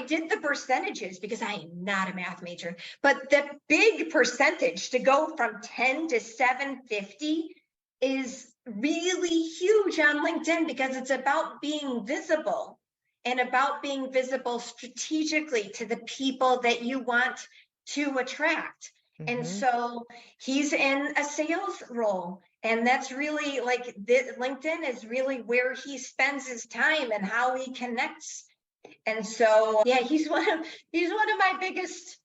did the percentages because I am not a math major, but the big percentage to go from 10 to 750 is really huge on LinkedIn because it's about being visible and about being visible strategically to the people that you want to attract. And so he's in a sales role. And that's really like LinkedIn is really where he spends his time and how he connects. And so, yeah, he's one of my biggest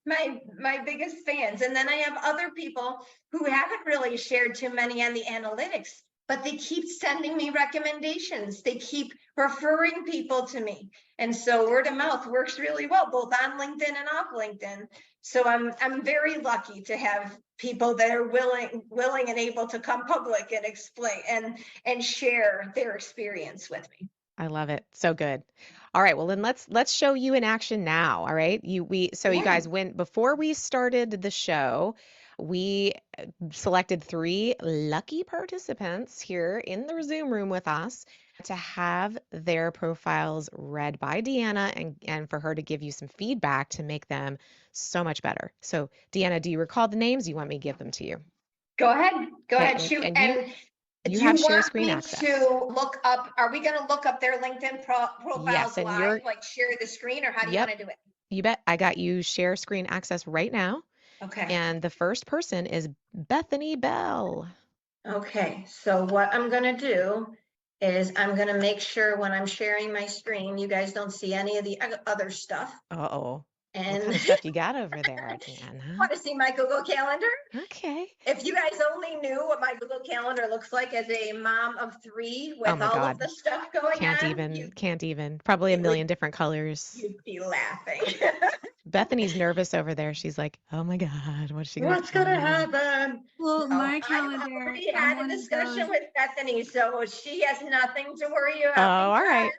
fans. And then I have other people who haven't really shared too many on the analytics, but they keep sending me recommendations. They keep referring people to me. And so word of mouth works really well, both on LinkedIn and off LinkedIn. So I'm very lucky to have people that are willing and able to come public and explain and share their experience with me. I love it. So good. All right. Well, then let's show you in action now. All right. You guys, before we started the show, we selected 3 lucky participants here in the Zoom room with us to have their profiles read by Deanna and for her to give you some feedback to make them so much better. So, Deanna, do you recall the names? You want me to give them to you? Go ahead, shoot. And you have share screen access. To look up, are we going to look up their LinkedIn profiles yes, and live, like share the screen, or how do you want to do it? You bet. I got you share screen access right now. Okay. And the first person is Bethany Bell. Okay. So what I'm going to do is I'm going to make sure when I'm sharing my screen, you guys don't see any of the other stuff. Uh-oh. And what kind of stuff you got over there, Deanna? Want to see my Google Calendar? Okay. If you guys only knew what my Google Calendar looks like as a mom of 3 with all of the stuff going on. Can't even. Probably a million different colors. You'd be laughing. Bethany's nervous over there. She's like, oh my God, what's going to happen? Well, my calendar. I've already had a discussion with Bethany, so she has nothing to worry about. Oh, all right.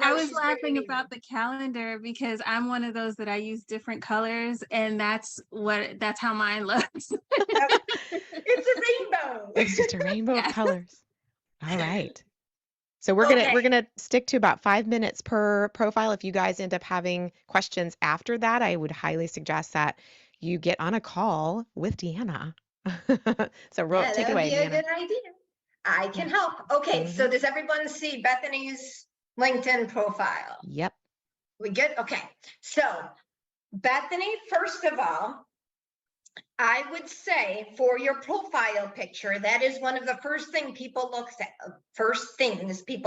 I was laughing about the calendar because I'm one of those that I use different colors, and that's how mine looks. It's a rainbow. It's just a rainbow of colors. All right. So we're gonna stick to about 5 minutes per profile. If you guys end up having questions after that, I would highly suggest that you get on a call with Deanna. So take it away, Deanna. That would be a good idea. I can help. Okay, so does everyone see Bethany's LinkedIn profile? Yep. We good? Okay. So Bethany, first of all, I would say for your profile picture, that is one of the first things people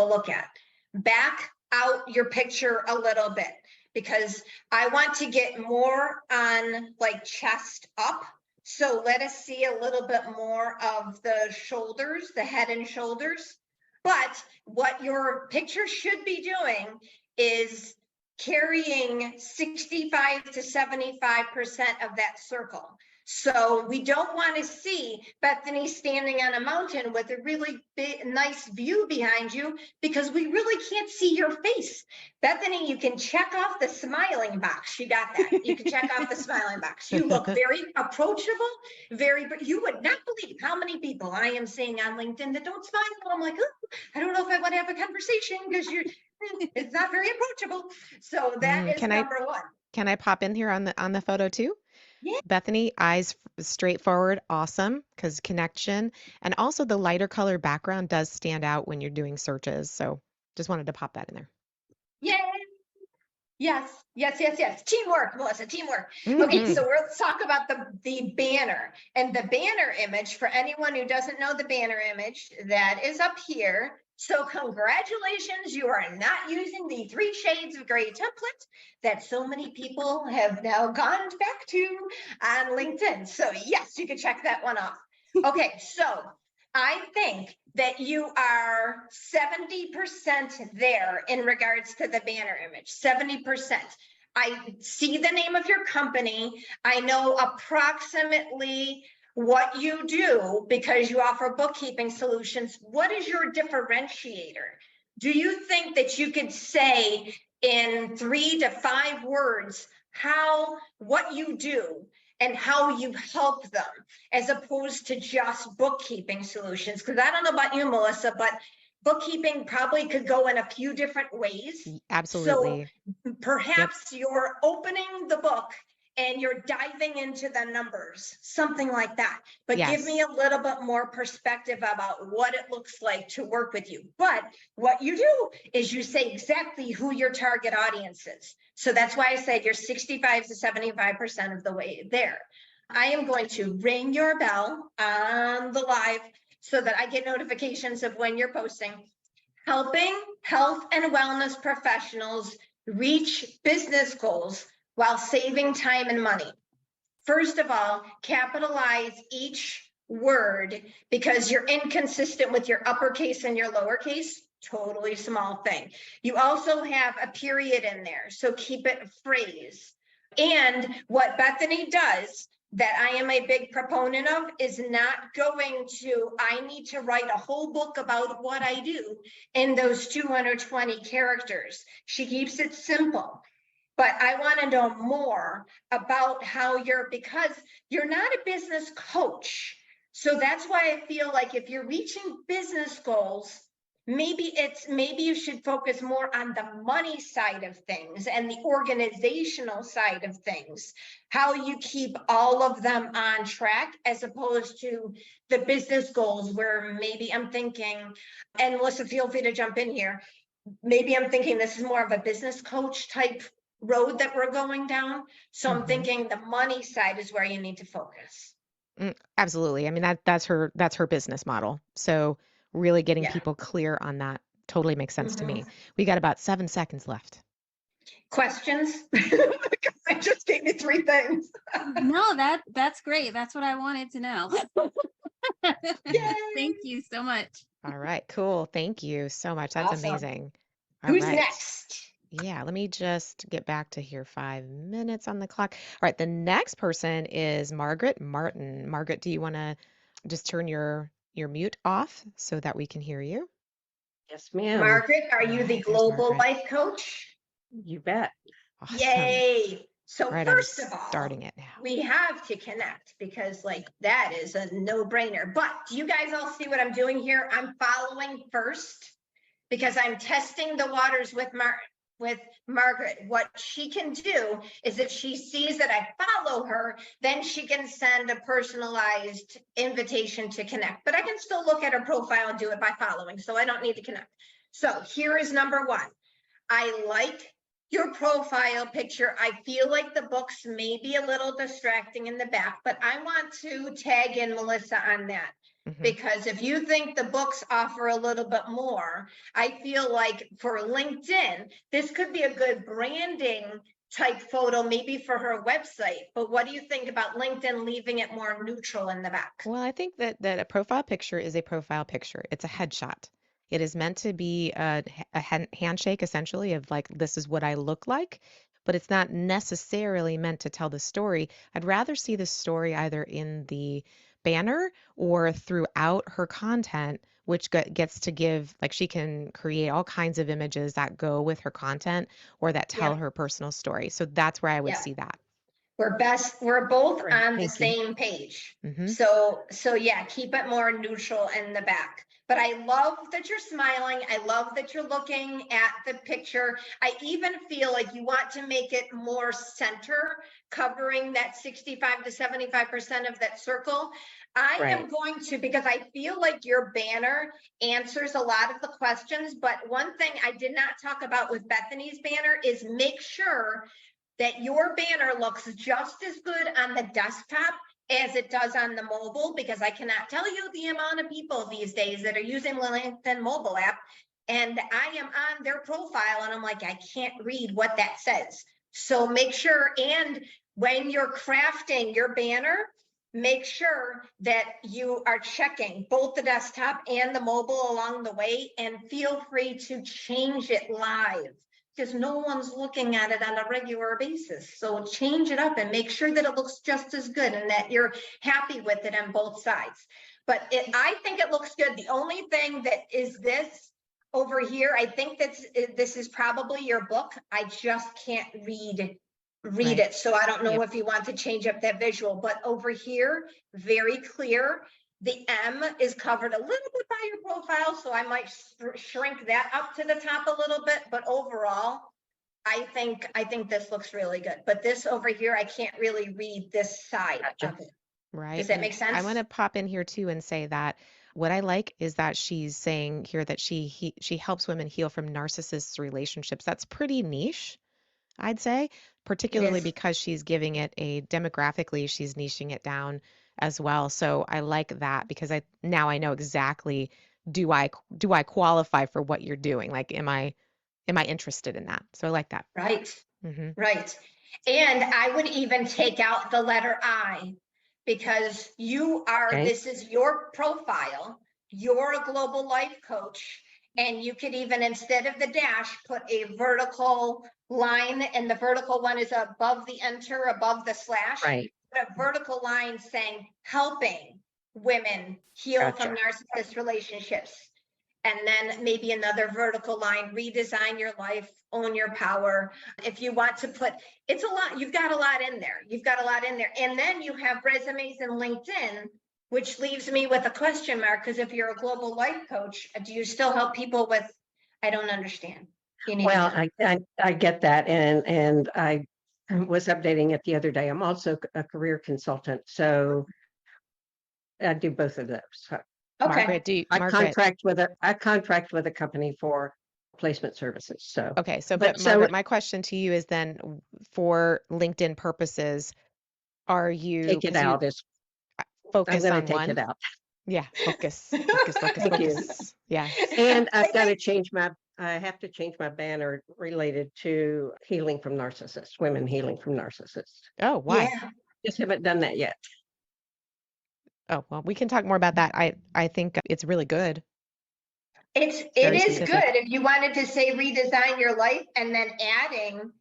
look at. Back out your picture a little bit because I want to get more on like chest up. So let us see a little bit more of the shoulders, the head and shoulders. But what your picture should be doing is carrying 65 to 75% of that circle. So we don't want to see Bethany standing on a mountain with a really big, nice view behind you because we really can't see your face. Bethany, you can check off the smiling box. You got that. You can check off the smiling box. You look very approachable, you would not believe how many people I am seeing on LinkedIn that don't smile. I'm like, oh, I don't know if I want to have a conversation because it's not very approachable. So that is number 1. Can I pop in here on the photo too? Yeah. Bethany, eyes straight forward, awesome, because connection. And also the lighter color background does stand out when you're doing searches. So just wanted to pop that in there. Yay. Yes. Teamwork, Melissa, teamwork. Okay, so let's talk about the banner. And the banner image, for anyone who doesn't know the banner image, that is up here. So congratulations, you are not using the 3 shades of gray template that so many people have now gone back to on LinkedIn. So yes, you can check that one off. Okay, so I think that you are 70% there in regards to the banner image, 70%. I see the name of your company. I know approximately what you do because you offer bookkeeping solutions. What is your differentiator? Do you think that you could say in 3 to 5 words what you do and how you help them as opposed to just bookkeeping solutions? Because I don't know about you, Melissa, but bookkeeping probably could go in a few different ways. Absolutely. So perhaps you're opening the book and you're diving into the numbers, something like that. But give me a little bit more perspective about what it looks like to work with you. But what you do is you say exactly who your target audience is. So that's why I said you're 65 to 75% of the way there. I am going to ring your bell on the live so that I get notifications of when you're posting. Helping health and wellness professionals reach business goals while saving time and money. First of all, capitalize each word because you're inconsistent with your uppercase and your lowercase. Totally small thing. You also have a period in there, so keep it a phrase. And what Bethany does that I am a big proponent of is not going to, I need to write a whole book about what I do in those 220 characters. She keeps it simple. But I want to know more about how because you're not a business coach. So that's why I feel like if you're reaching business goals, maybe you should focus more on the money side of things and the organizational side of things, how you keep all of them on track as opposed to the business goals where maybe I'm thinking, and Melissa, feel free to jump in here. Maybe I'm thinking this is more of a business coach type road that we're going down. So I'm thinking the money side is where you need to focus. Absolutely. I mean, that's her business model. So really getting Yeah. people clear on that totally makes sense to me. We got about 7 seconds left. Questions? I just gave you 3 things. No, that's great. That's what I wanted to know. Thank you so much. All right, cool. Thank you so much. That's Awesome. Amazing. All Who's right. next? Yeah, let me just get back to here. 5 minutes on the clock. All right, the next person is Margaret Martin. Margaret, do you want to just turn your mute off so that we can hear you? Yes, ma'am. Margaret, are you the There's global Margaret. life coach? You bet. Awesome. Yay. So All right, first I'm of all, starting it now. we have to connect because that is a no-brainer. But do you guys all see what I'm doing here? I'm following first because I'm testing the waters with Margaret. What she can do is if she sees that I follow her, then she can send a personalized invitation to connect. But I can still look at her profile and do it by following, so I don't need to connect. So here is number 1. I like your profile picture. I feel like the books may be a little distracting in the back, but I want to tag in Melissa on that. Because if you think the books offer a little bit more, I feel like for LinkedIn, this could be a good branding type photo, maybe for her website. But what do you think about LinkedIn leaving it more neutral in the back? Well, I think that a profile picture is a profile picture. It's a headshot. It is meant to be a handshake, essentially, of like, this is what I look like, but it's not necessarily meant to tell the story. I'd rather see the story either in the banner or throughout her content, which gets to give, like, she can create all kinds of images that go with her content or that tell her personal story. So that's where I would see that. We're both Great, on the thank you. same page. So yeah, keep it more neutral in the back. But I love that you're smiling. I love that you're looking at the picture. I even feel like you want to make it more center, covering that 65 to 75% of that circle. I am going to, because I feel like your banner answers a lot of the questions, but one thing I did not talk about with Bethany's banner is make sure that your banner looks just as good on the desktop as it does on the mobile, because I cannot tell you the amount of people these days that are using the LinkedIn mobile app, and I am on their profile and I'm like, I can't read what that says. So make sure, and when you're crafting your banner, make sure that you are checking both the desktop and the mobile along the way, and feel free to change it live, because no one's looking at it on a regular basis. So change it up and make sure that it looks just as good and that you're happy with it on both sides. But I think it looks good. The only thing that is this over here, I think this is probably your book. I just can't read it. So I don't know if you want to change up that visual, but over here, very clear. The M is covered a little bit by your profile, so I might shrink that up to the top a little bit, but overall, I think this looks really good. But this over here, I can't really read this side Gotcha. of it. Right. Does that And make sense? I want to pop in here too and say that what I like is that she's saying here that she helps women heal from narcissist relationships. That's pretty niche, I'd say, It particularly is. because she's giving it a demographically, she's niching it down as well. So I like that because I know exactly, do I qualify for what you're doing? Like, am I interested in that? So I like that. Right. Hmm. Right. And I would even take out the letter I, because Okay. this is your profile. You're a global life coach. And you could even, instead of the dash, put a vertical line, and the vertical one is above the enter, above the slash. Right. Put a vertical line saying, helping women heal from Gotcha. narcissist relationships. And then maybe another vertical line, redesign your life, own your power. If you want to put, it's a lot, you've got a lot in there. And then you have resumes and LinkedIn, which leaves me with a question mark, because if you're a global life coach, do you still help people with, I don't understand. You need Well, to I get that, and I was updating it the other day. I'm also a career consultant, so I do both of those. So okay. Margaret, I contract with a company for placement services. So, okay, so but Margaret, my question to you is then, for LinkedIn purposes, are you, take it because you out. I'm focus going to on take it one? out. Yeah, focus. Thank you. Yes. And I have to change my banner related to healing from narcissists, women healing from narcissists. Oh, why? Yeah, Just haven't done that yet. Oh, well, we can talk more about that. I think it's really good. it Very is specific. good. If you wanted to say redesign your life and then adding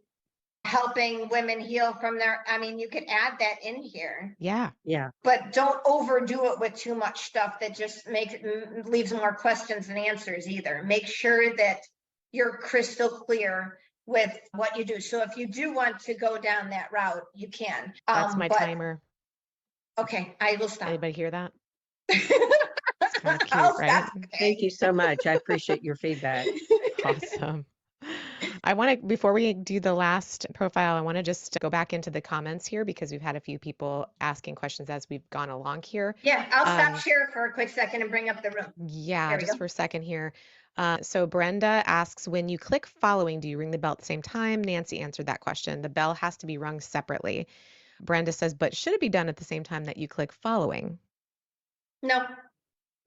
helping women heal from you could add that in here. Yeah. Yeah. But don't overdo it with too much stuff that just leaves more questions than answers either. Make sure that you're crystal clear with what you do. So if you do want to go down that route, you can. That's my But timer. okay, I will stop. Anybody hear that? It's kind of I'll cute, right? stop. Thank you so much. I appreciate your feedback. Awesome. I want to, before we do the last profile, I want to just go back into the comments here because we've had a few people asking questions as we've gone along here. Yeah, I'll stop share for a quick second and bring up the room. Yeah, There we just go. for a second here. So Brenda asks, when you click following, do you ring the bell at the same time? Nancy answered that question. The bell has to be rung separately. Brenda says, but should it be done at the same time that you click following? No.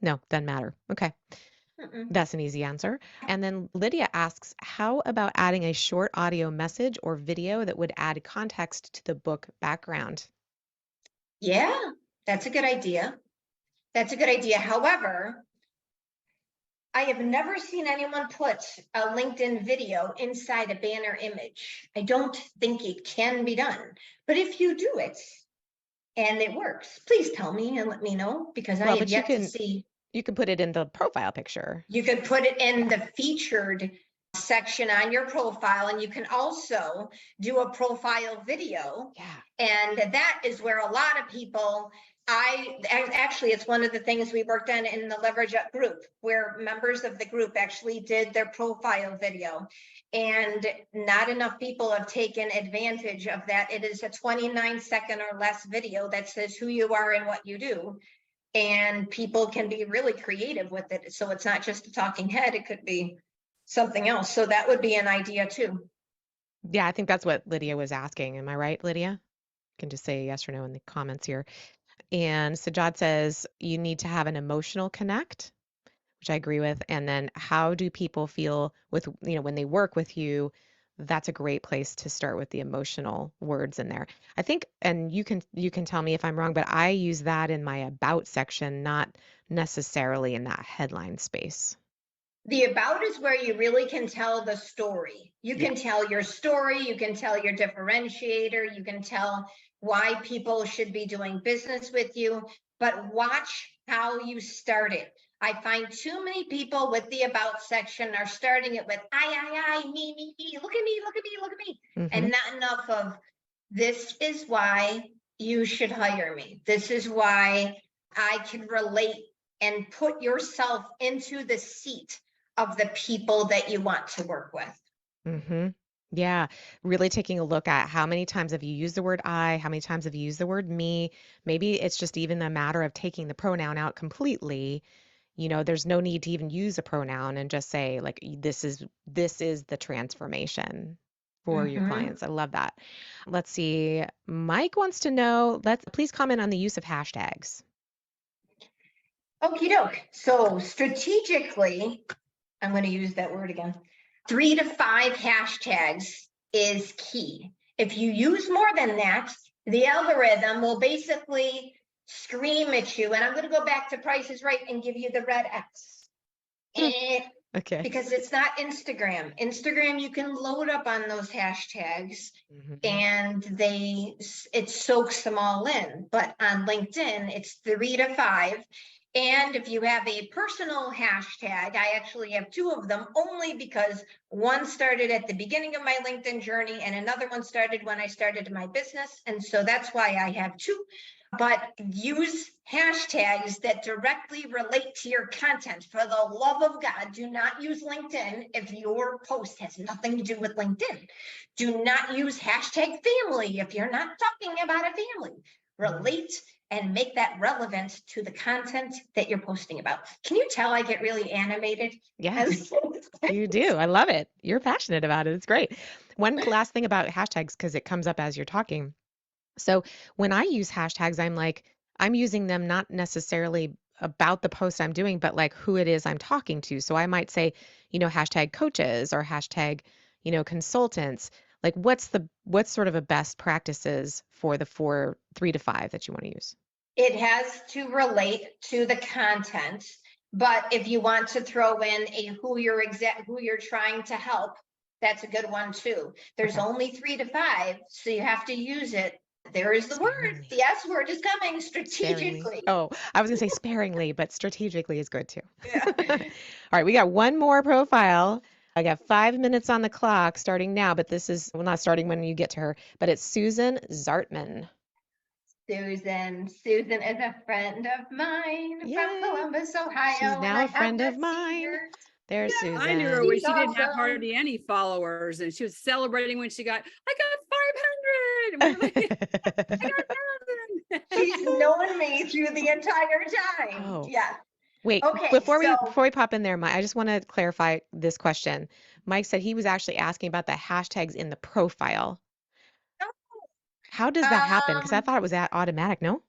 No, doesn't matter. Okay. Mm-mm. That's an easy answer. And then Lydia asks, how about adding a short audio message or video that would add context to the book background? Yeah, that's a good idea. However, I have never seen anyone put a LinkedIn video inside a banner image. I don't think it can be done. But if you do it and it works, please tell me and let me know, because I Well, have but yet to see. you can put it in the profile picture. You could put it in the featured section on your profile, and you can also do a profile video. Yeah. And that is where a lot of people, actually, it's one of the things we worked on in the Leverage Up group, where members of the group actually did their profile video. And not enough people have taken advantage of that. It is a 29-second or less video that says who you are and what you do. And people can be really creative with it. So it's not just a talking head, it could be something else. So that would be an idea too. Yeah, I think that's what Lydia was asking. Am I right, Lydia? You can just say yes or no in the comments here. And Sajad says you need to have an emotional connect, which I agree with. And then how do people feel with, when they work with you? That's a great place to start with the emotional words in there. I think, and you can tell me if I'm wrong, but I use that in my about section, not necessarily in that headline space. The about is where you really can tell the story. You can tell your story, you can tell your differentiator, you can tell why people should be doing business with you, but watch how you start it. I find too many people with the about section are starting it with I, me, look at me, Mm-hmm. and not enough of this is why you should hire me. This is why I can relate and put yourself into the seat of the people that you want to work with. Mm-hmm. Yeah, really taking a look at how many times have you used the word I, how many times have you used the word me. Maybe it's just even a matter of taking the pronoun out completely. There's no need to even use a pronoun and just say like this is the transformation for your clients. I love that. Let's see. Mike wants to know, please comment on the use of hashtags. Okie doke. So strategically, I'm going to use that word again. 3 to 5 hashtags is key. If you use more than that, the algorithm will basically scream at you. And I'm going to go back to Price is Right and give you the red X. Okay. Because it's not Instagram. Instagram, you can load up on those hashtags and it soaks them all in. But on LinkedIn, it's 3 to 5. And if you have a personal hashtag, I actually have 2 of them only because one started at the beginning of my LinkedIn journey and another one started when I started my business. And so that's why I have 2. But use hashtags that directly relate to your content. For the love of God, do not use LinkedIn if your post has nothing to do with LinkedIn. Do not use hashtag family if you're not talking about a family. Relate and make that relevant to the content that you're posting about. Can you tell I get really animated? Yes, you do. I love it. You're passionate about it. It's great. One last thing about hashtags, because it comes up as you're talking. So when I use hashtags, I'm using them not necessarily about the post I'm doing, but like who it is I'm talking to. So I might say, hashtag coaches or hashtag, consultants. Like what's sort of a best practices for the 3 to 5 that you want to use? It has to relate to the content, but if you want to throw in who you're trying to help, that's a good one too. There's only 3 to 5, so you have to use it. There is the word. The S word is coming strategically. Sparingly. Oh, I was going to say sparingly, but strategically is good too. Yeah. All right, we got one more profile. I got 5 minutes on the clock starting now, but this is, well, not starting when you get to her, but it's Susan Zartman. Susan is a friend of mine from Columbus, Ohio. She's now a friend of mine. There's Susan. I knew her when she didn't have hardly any followers, and she was celebrating when she got, I got 500. I got 1,000. She's known me through the entire time. Oh. Yeah. Wait, Okay, before we pop in there, Mike, I just want to clarify this question. Mike said he was actually asking about the hashtags in the profile. How does that happen? Because I thought it was automatic, no?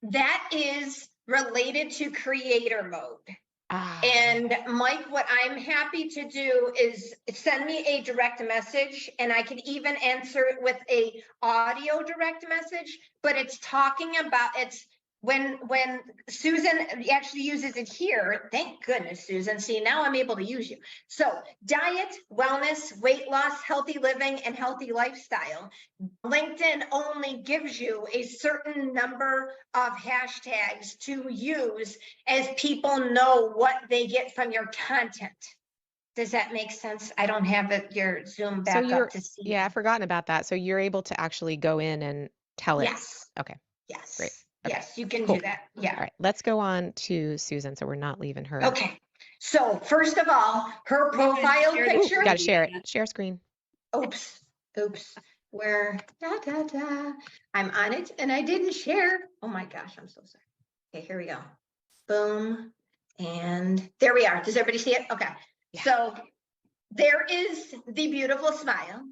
That is related to creator mode. And Mike, what I'm happy to do is send me a direct message, and I can even answer it with a audio direct message, but it's talking about, it's when Susan actually uses it here. Thank goodness, Susan. See, now I'm able to use you. So diet, wellness, weight loss, healthy living, and healthy lifestyle. LinkedIn only gives you a certain number of hashtags to use as people know what they get from your content. Does that make sense? I don't have your Zoom back up to see. Yeah, I've forgotten about that. So you're able to actually go in and tell it. Yes. Okay. Yes. Great. Okay. Yes, you can do that. Yeah. All right. Let's go on to Susan. So we're not leaving her. Okay. So first of all, her profile picture. You got to share it. Share screen. Oops. Where I'm on it and I didn't share. Oh my gosh, I'm so sorry. Okay, here we go. Boom. And there we are. Does everybody see it? Okay. Yeah. So there is the beautiful smile.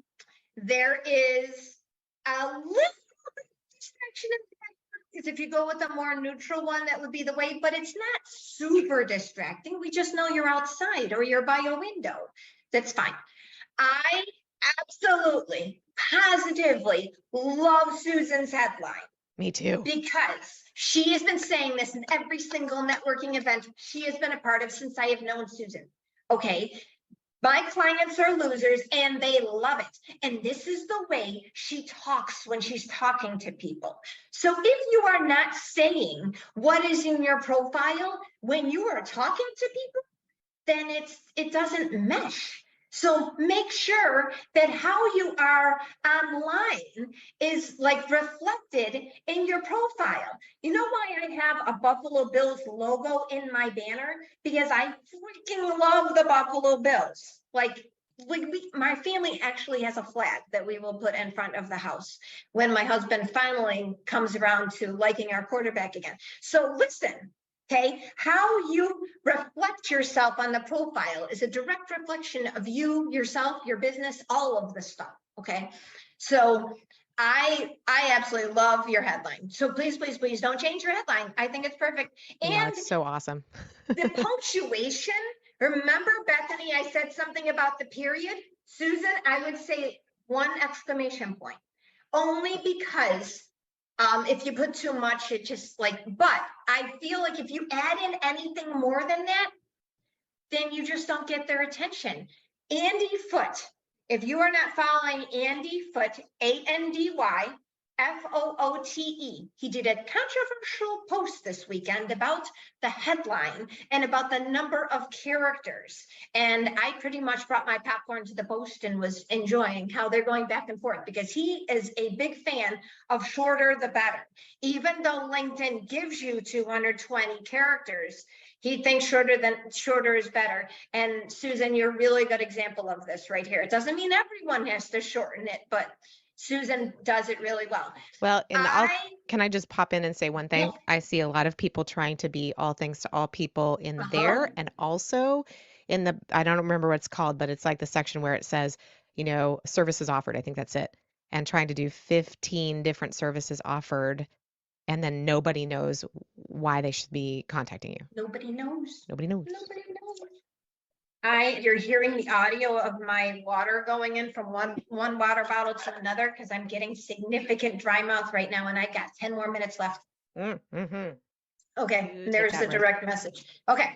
There is a little distraction in the back, because if you go with a more neutral one, that would be the way, but it's not super distracting. We just know you're outside or you're by a window. That's fine. I absolutely, positively love Susan's headline. Me too. Because she has been saying this in every single networking event she has been a part of since I have known Susan. Okay. My clients are losers and they love it. And this is the way she talks when she's talking to people. So if you are not saying what is in your profile when you are talking to people, then it doesn't mesh. So make sure that how you are online is like reflected in your profile. You know why I have a Buffalo Bills logo in my banner? Because I freaking love the Buffalo Bills. Like my family actually has a flag that we will put in front of the house when my husband finally comes around to liking our quarterback again. So listen, okay, how you reflect yourself on the profile is a direct reflection of you, yourself, your business, all of the stuff, okay? So I absolutely love your headline. So please, please, please don't change your headline. I think it's perfect. No, And it's so awesome. the punctuation, remember, Bethany, I said something about the period. Susan, I would say 1 exclamation point, only because if you put too much, it just like, but I feel like if you add in anything more than that, then you just don't get their attention. Andy Foote, if you are not following Andy Foote, ANDY FOOTE, he did a controversial post this weekend about the headline and about the number of characters. And I pretty much brought my popcorn to the post and was enjoying how they're going back and forth, because he is a big fan of shorter the better. Even though LinkedIn gives you 220 characters, he thinks shorter is better. And Susan, you're a really good example of this right here. It doesn't mean everyone has to shorten it, but Susan does it really well. Well, and can I just pop in and say one thing? Yeah. I see a lot of people trying to be all things to all people in there, and also in the, I don't remember what it's called, but it's like the section where it says, you know, services offered. I think that's it. And trying to do 15 different services offered, and then nobody knows why they should be contacting you. Nobody knows. Nobody knows. Nobody knows. You're hearing the audio of my water going in from one water bottle to another, because I'm getting significant dry mouth right now, and I got 10 more minutes left. Mm-hmm. Okay, You take there's that the one. direct message. Okay,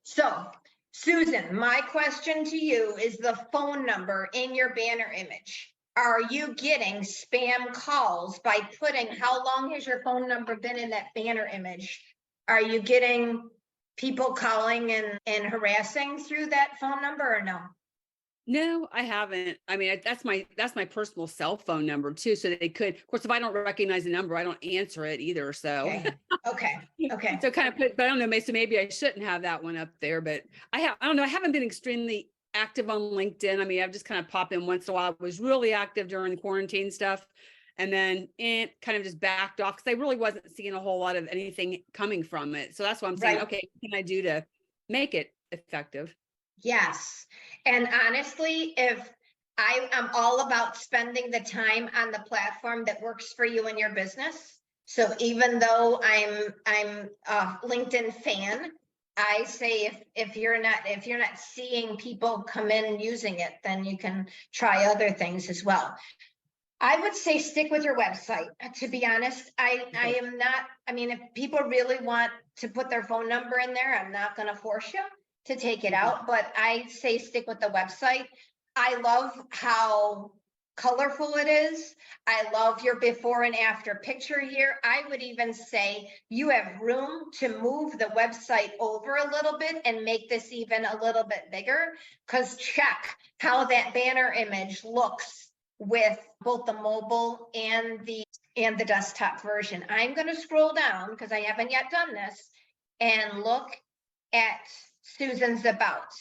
so Susan, my question to you is the phone number in your banner image. Are you getting spam calls by putting, how long has your phone number been in that banner image? Are you getting people calling and harassing through that phone number, or no? No, I haven't. I mean, that's my personal cell phone number too. So they could, of course, if I don't recognize the number, I don't answer it either. So, Okay. so kind of put, but I don't know, so maybe I shouldn't have that one up there, but I don't know. I haven't been extremely active on LinkedIn. I mean, I've just kind of popped in once in a while. I was really active during the quarantine stuff, and then it kind of just backed off because I really wasn't seeing a whole lot of anything coming from it. So that's why I'm saying, Right. okay, what can I do to make it effective? Yes. And honestly, if I am all about spending the time on the platform that works for you and your business. So even though I'm a LinkedIn fan, I say if you're not seeing people come in using it, then you can try other things as well. I would say stick with your website. To be honest, I am not, I mean, if people really want to put their phone number in there, I'm not going to force you to take it out, but I say stick with the website. I love how colorful it is. I love your before and after picture here. I would even say you have room to move the website over a little bit and make this even a little bit bigger, because check how that banner image looks with both the mobile and the desktop version. I'm going to scroll down because I haven't yet done this and look at Susan's about.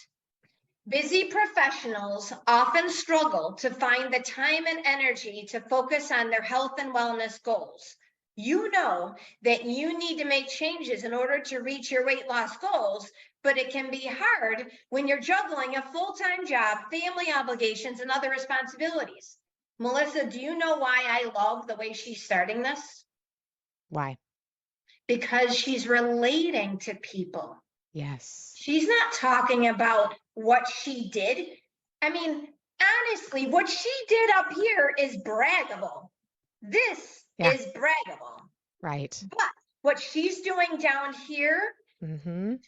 Busy professionals often struggle to find the time and energy to focus on their health and wellness goals. You know that you need to make changes in order to reach your weight loss goals, but it can be hard when you're juggling a full-time job, family obligations, and other responsibilities. Melissa, do you know why I love the way she's starting this? Why? Because she's relating to people. Yes. She's not talking about what she did. I mean, honestly, what she did up here is braggable. This is braggable. Right. But what she's doing down here,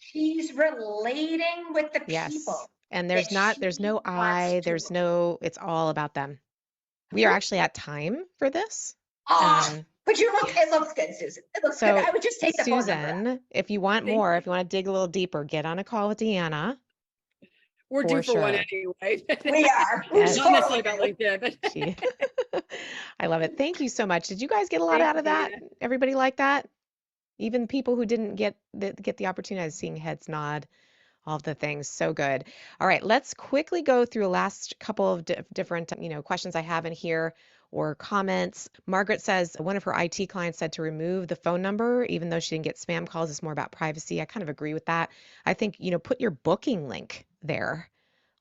she's relating with the people. And there's no I, it's all about them. We are actually at time for this. But it looks good, Susan. It looks good. I would just take the phone number. Susan, if you want more, if you want to dig a little deeper, get on a call with Deanna. We're For due for one sure. anyway. We are. We're Yes. Not necessarily totally about LinkedIn, but She, I love it. Thank you so much. Did you guys get a lot thank out you, of that? Deanna. Everybody like that? Even people who didn't get the opportunity, I was seeing heads nod, all of the things. So good. All right, let's quickly go through the last couple of different, questions I have in here or comments. Margaret says one of her IT clients said to remove the phone number, even though she didn't get spam calls. It's more about privacy. I kind of agree with that. I think, put your booking link there.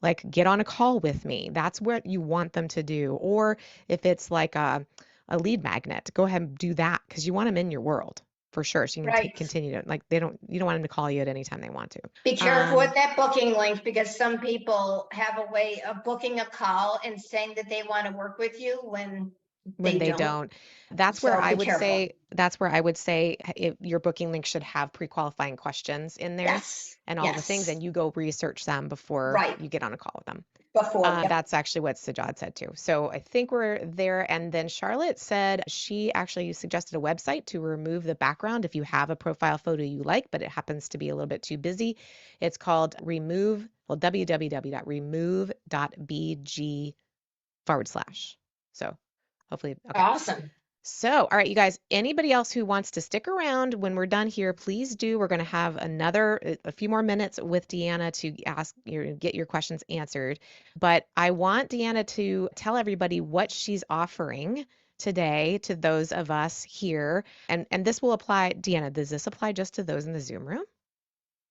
Like, get on a call with me. That's what you want them to do. Or if it's like a lead magnet, go ahead and do that because you want them in your world for sure. So you can right. continue to, like, you don't want them to call you at any time they want to. Be careful with that booking link because some people have a way of booking a call and saying that they want to work with you when They don't. don't. That's where So I be would careful. say if your booking link should have pre-qualifying questions in there Yes. and all the things, Yes. and you go research them before Right. you get on a call with them. Before. Yep. That's actually what Sajad said too. So I think we're there. And then Charlotte said she actually suggested a website to remove the background if you have a profile photo you like, but it happens to be a little bit too busy. It's called www.remove.bg/. So hopefully, okay. Awesome. So, all right, you guys, anybody else who wants to stick around when we're done here, please do. We're going to have a few more minutes with Deanna to get your questions answered. But I want Deanna to tell everybody what she's offering today to those of us here. And this will apply, Deanna, does this apply just to those in the Zoom room?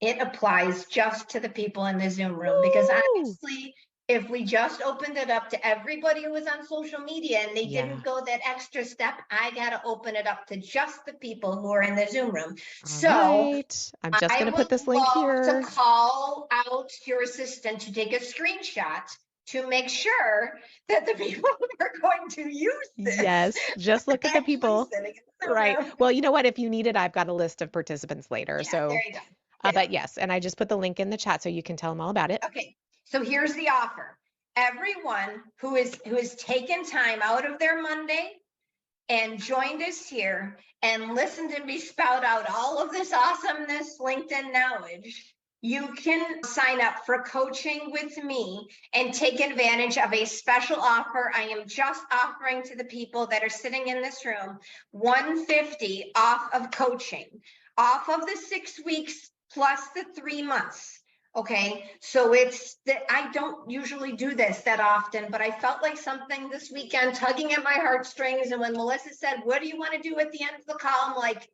It applies just to the people in the Zoom room because Woo! honestly, if we just opened it up to everybody who was on social media and they Yeah. didn't go that extra step, I got to open it up to just the people who are in the Zoom room. All So right. I'm just I going to put would this link love here. to call out your assistant to take a screenshot to make sure that the people who are going to use this Yes, just look at the actually people. sitting in the Right. room. Well, you know what? If you need it, I've got a list of participants later. Yeah, So, there you go. but yes, and I just put the link in the chat so you can tell them all about it. Okay, so here's the offer. Everyone who is taken time out of their Monday and joined us here and listened to me spout out all of this awesomeness LinkedIn knowledge, you can sign up for coaching with me and take advantage of a special offer. I am just offering to the people that are sitting in this room $150 off of coaching, off of the 6 weeks plus the 3 months. Okay, so it's that I don't usually do this that often, but I felt like something this weekend tugging at my heartstrings. And when Melissa said, what do you want to do at the end of the call? I'm like,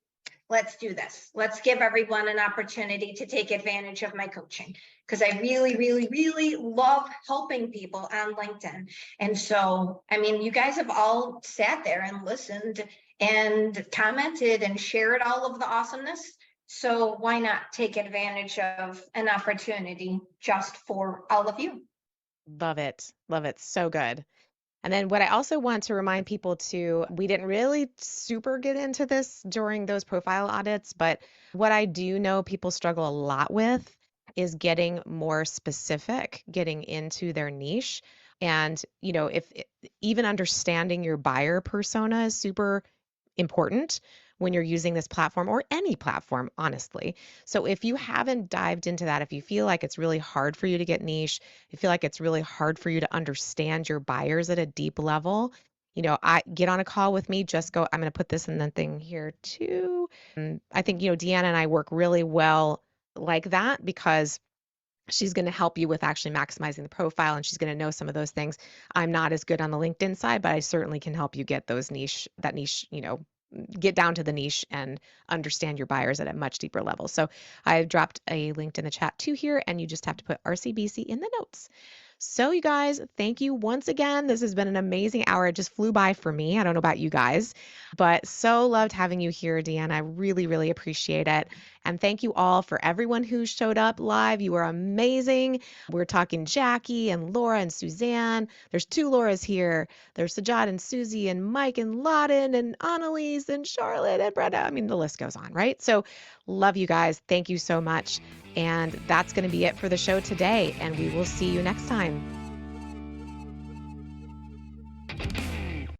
let's do this. Let's give everyone an opportunity to take advantage of my coaching because I really, really, really love helping people on LinkedIn. And so, I mean, you guys have all sat there and listened and commented and shared all of the awesomeness. So why not take advantage of an opportunity just for all of you? Love it. Love it. So good. And then what I also want to remind people too, we didn't really super get into this during those profile audits, but what I do know people struggle a lot with is getting more specific, getting into their niche. And, if even understanding your buyer persona is super important when you're using this platform or any platform, honestly. So if you haven't dived into that, if you feel like it's really hard for you to get niche, you feel like it's really hard for you to understand your buyers at a deep level, I get on a call with me, I'm going to put this in the thing here too. And I think, Deanna and I work really well like that because she's going to help you with actually maximizing the profile and she's going to know some of those things. I'm not as good on the LinkedIn side, but I certainly can help you get that niche, get down to the niche and understand your buyers at a much deeper level. So I've dropped a link in the chat too here, and you just have to put RCBC in the notes. So you guys, thank you once again. This has been an amazing hour. It just flew by for me. I don't know about you guys, but so loved having you here, Deanna. I really, really appreciate it. And thank you all for everyone who showed up live. You are amazing. We're talking Jackie and Laura and Suzanne. There's 2 Lauras here. There's Sajad and Susie and Mike and Loden and Annalise and Charlotte and Brenda. I mean, the list goes on, right? So love you guys. Thank you so much. And that's going to be it for the show today. And we will see you next time.